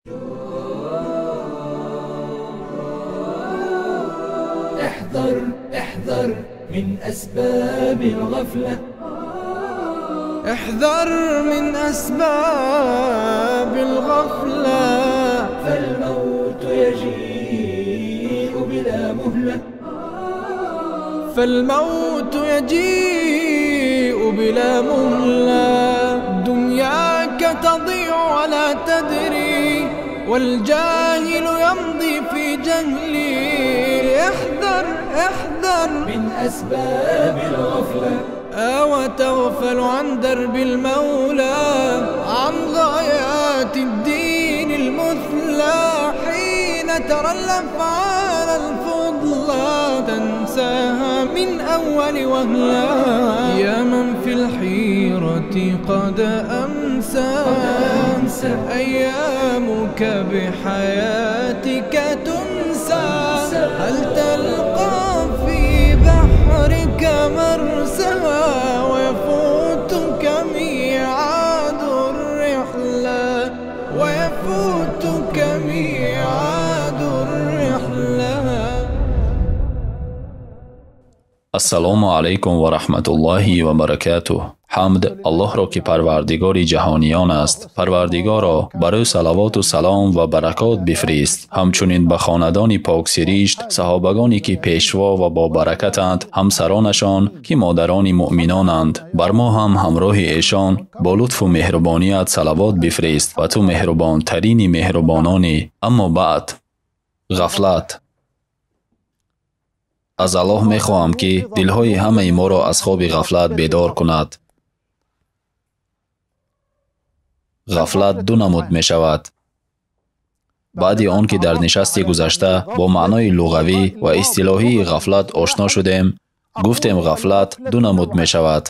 احذر احذر من أسباب الغفلة، احذر من أسباب الغفلة، فالموت يجيء بلا مهلة، فالموت يجيء بلا مهلة. دنياك تضيع ولا تدري، والجاهل يمضي في جهله. احذر احذر من أسباب الغفلة، وتغفل عن درب المولى، عن غايات الدين المثلى. حين ترى الأفعال الفضلى تنساها من أول وهلة. يا من في الحيرة قد أمسى أيامك بحياتك تنسى. هل تلقى في بحرك مرسى، ويفوتك ميعاد الرحلة، ويفوتك ميعاد الرحلة. السلام علیکم و رحمت الله و برکاته. حمد الله را که پروردگار جهانیان است. پروردگارا بر او صلوات و سلام و برکات بفرست. همچنین به خاندان پاک سرشت، صحابگانی که پیشوا و با برکتند، همسرانشان که مادران مؤمنانند، بر ما هم همراه ایشان با لطف و مهربانیت صلوات بفرست و تو مهربان ترین مهربانانی. اما بعد، غفلت. از الله می خواهم که دلهای همه ما را از خواب غفلت بیدار کند. غفلت دو نمود می شود. بعد آن که در نشست گذشته با معنای لغوی و اصطلاحی غفلت آشنا شدیم، گفتیم غفلت دو نمود می شود.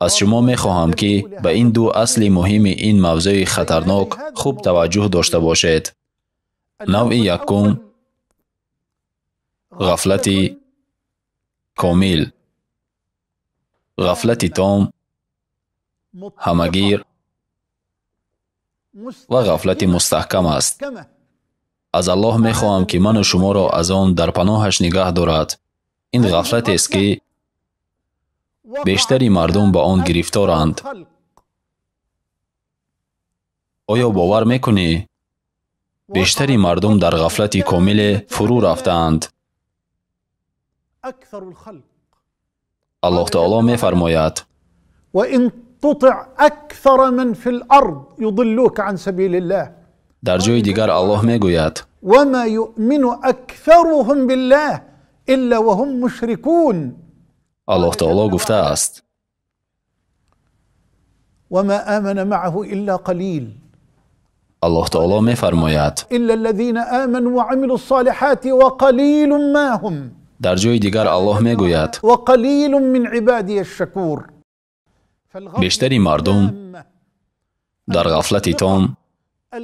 از شما می خواهم که به این دو اصل مهم این موضوع خطرناک خوب توجه داشته باشید. نوع یکم، غفلت کامل، غفلت تام، همگیر و غفلت مستحکم است. از الله می خواهم که من و شما را از آن در پناهش نگه دارد. این غفلت است که بیشتری مردم با آن گرفتارند. آیا باور میکنی بیشتری مردم در غفلت کامل فرو رفتند؟ الله تعالی می فرماید: و ان تطع اکثر من فی الارض یضلوک عن سبیل الله. در جای دیگر الله می گوید: و ما یؤمن اکثرهم بالله الا وهم مشرکون. الله تعالی گفته است: و ما آمن معه الا قلیل. الله تعالی می فرماید: الا الذين آمنوا وعملوا الصالحات وقلیل ما هم. در جای دیگر الله می گوید: و قلیل من عبادی الشکور. بیشتری مردم در غفلت تام،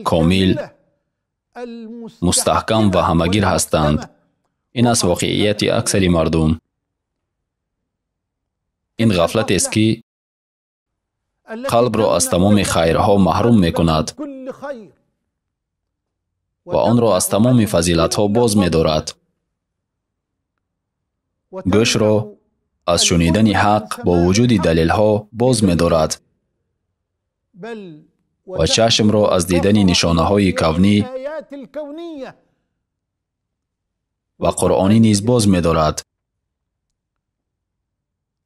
کامل، مستحکم و همگیر هستند. این است واقعیت اکثر مردم. این غفلت است که قلب را از تمام خیرها محروم می کند و آن را از تمام فضیلتها باز می دارد. گوش را از شنیدن حق با وجود دلیلها باز می دارد و چشم را از دیدن نشانه های کونی و قرآنی نیز باز می دارد.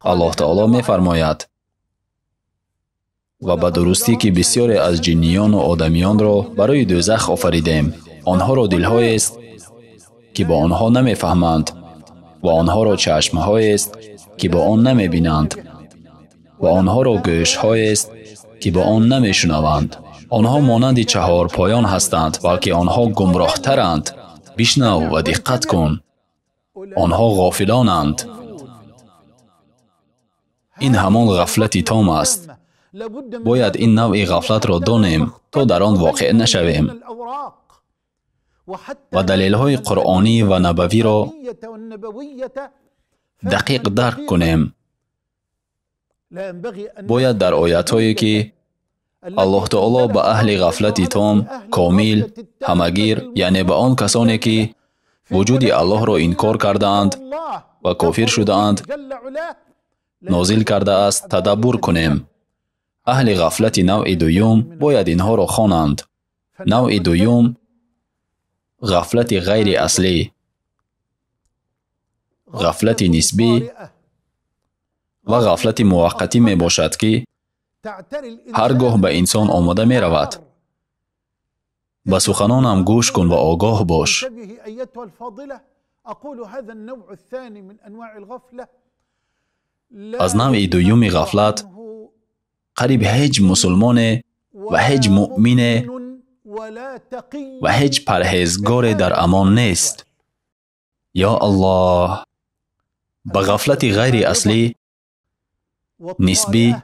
الله تعالی می فرماید: و به درستی که بسیاری از جنیان و آدمیان را برای دوزخ آفریدیم. آنها را دل‌هایی است که با آنها نمی فهمند و آنها را چشم‌هایی است که با آن نمی بینند و آنها را گوش‌هایی است که با آن نمی شنوند. آنها مانند چهار پایان هستند، بلکه آنها گمراه‌ترند. بشنو و دقت کن. آنها غافلانند. این همان غفلت تام است. باید این نوع غفلت را دانیم تا در آن واقع نشویم و دلیل‌های قرآنی و نبوی را دقیق درک کنیم. باید در آیات‌هایی که الله تعالی به اهل غفلت تام، کامل، همگیر، یعنی به آن کسانی که وجود الله را انکار کردند و کافر شدند نازل کرده است تدبر کنیم. اهل غفلت نوع دوم باید اینها را خوانند. نوع دوم غفلت غیر اصلی، غفلت نسبی و غفلت موقتی می باشد که هرگاه به انسان آمده می رود. به سخنانم گوش کن و آگاه باش. از نوع دوم غفلت قریب هیچ مسلمان و هیچ مؤمن و هیچ پرهیزگار در امان نیست. یا الله، به غفلت غیر اصلی، نسبی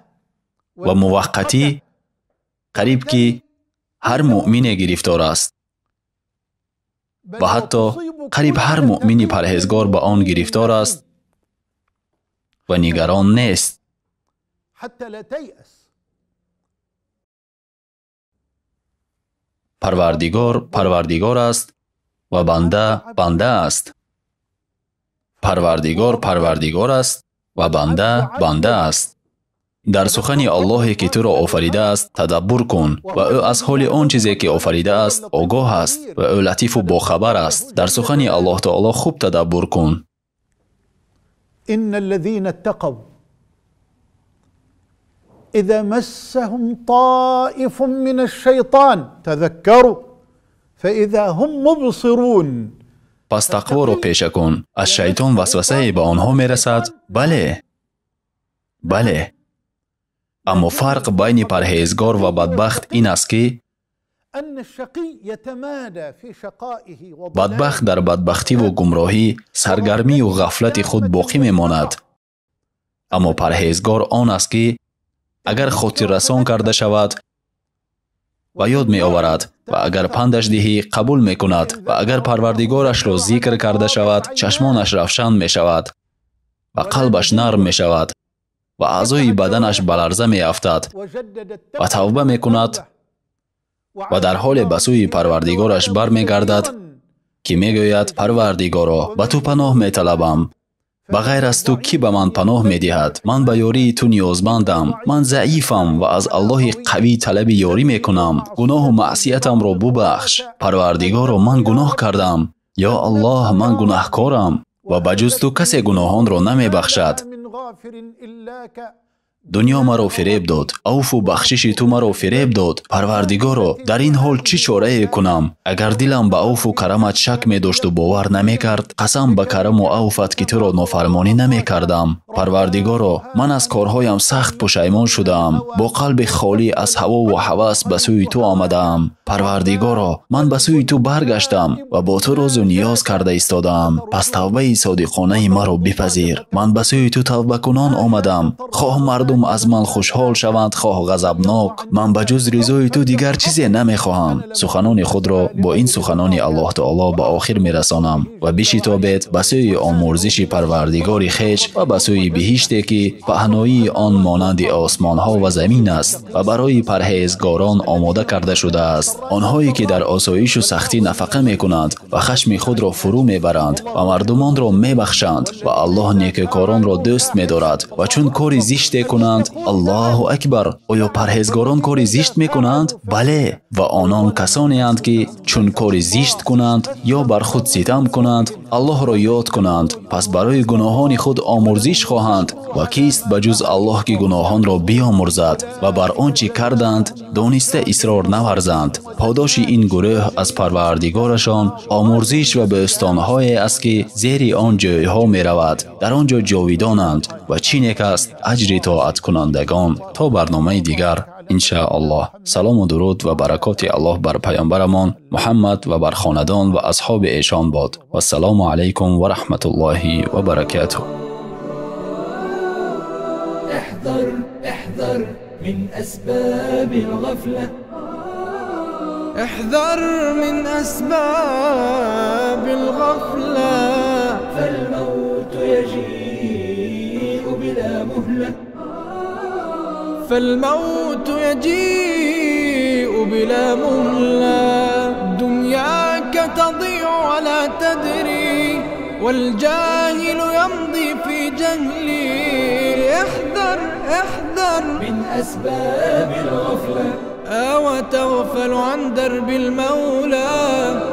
و موقتی قریب که هر مؤمن گرفتار است و حتی قریب هر مؤمن پرهیزگار به آن گرفتار است و نگران نیست. پروردگار است و بنده است. پروردگار است و بنده است. در سخن الله که تو را آفریده است تدبر کن و او از حال آن چیزی که آفریده است آگاه است و او لطیف و باخبر است. در سخن الله تعالی خوب تدبر کن. ان الذين اتقوا اذا مسهم طائف من الشيطان تذكروا فاذا هم مبصرون. پس تقوا را پیشه کن. از شیطان وسوسه به آنها می رسد. بله. اما فرق بین پرهیزگار و بدبخت این است که بدبخت در بدبختی و گمراهی، سرگرمی و غفلت خود باقی می ماند. اما پرهیزگار آن است که اگر خود رسان کرده شود و یاد می آورد و اگر پندش دهی قبول می کند و اگر پروردگارش را ذکر کرده شود چشمانش روشن می شود و قلبش نرم می شود و اعضای بدنش به لرزه می افتد و توبه می کند و در حال به سوی پروردگارش بر می گردد که می گوید پروردگارا به تو پناه می طلبم. بغیر از تو کی به من پناه می دهد؟ من به یاری تو نیازمندم. من ضعیفم و از الله قوی طلب یاری می کنم. گناه و معصیتم را ببخش. پروردگارا من گناه کردم. یا الله من گناهکارم و بجز تو کسی گناهان را نمی بخشد. دنیا مرا فریب داد، عفو و بخشش تو مرا فریب داد. پروردگارا در این حال چی چاره کنم؟ اگر دلم به عفو و کرمت شک می داشت و باور نمی کرد، قسم به کرم و عفوت که تو را نافرمانی نمی کردم. پروردگارا من از کارهایم سخت پشیمان شدم، با قلب خالی از هوا و هوس به سوی تو آمدم. پروردگارا من به سوی تو برگشتم و با تو راز و نیاز کرده ایستادم. پس توبه صادقانه مرا بپذیر. من به سوی تو توبه کنان آمدم، خواه مردم از من خوشحال شوند خواه غضبناک. من به جز رضای تو دیگر چیزی نمیخواهم. سخنان خود را با این سخنان الله تعالی به آخر میرسانم و بشتابید به سوی آمرزش پروردگار خویش و به سوی بهشتی که پهنایی آن مانند آسمان ها و زمین است و برای پرهیزگاران آماده کرده شده است. آنهایی که در آسایش و سختی نفقه میکنند و خشم خود را فرو میبرند و مردمان را میبخشند و الله نیکوکاران را دوست میدارد و چون کاری زشت کنند. الله اکبر. آیا پرهیزگاران کاری زشت میکنند؟ بله. و آنان کسانی اند که چون کاری زشت کنند یا بر خود ستم کنند الله را یاد کنند، پس برای گناهان خود آمرزش خواهند و کیست بجز الله که گناهان را بیامرزد و بر آنچه کردند دانسته اصرار نورزند. پاداش این گروه از پروردگارشان آمرزش و بهستان‌های است که زیر آن جایها می رود، در آنجا جاویدانند و چینک است اجر طاعت کنندگان. تا برنامه دیگر انشاءالله. سلام و درود و برکات الله بر پیامبرمان محمد و بر خاندان و اصحاب ایشان باد. و السلام علیکم و رحمت الله و برکاته. احذر من أسباب الغفلة. احذر من أسباب الغفلة. فالموت يجيء بلا مهلة. فالموت يجيء بلا مهلة. دنياك تضيع ولا تدري، والجاهل يمضي في جهلي. احذر احذر من أسباب الغفلة، وتغفل عن درب المولى،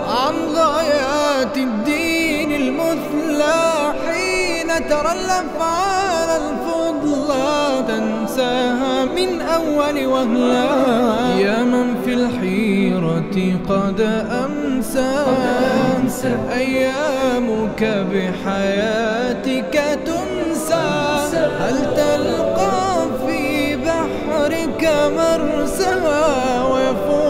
عن غايات الدين المثلى. حين ترى الأفعال الفضلى تنساها من أول وهلة. يا من في الحيرة قد أمسى أيامك بحياتك تنسى. هل تلقى في بحرك مرسى ويفوت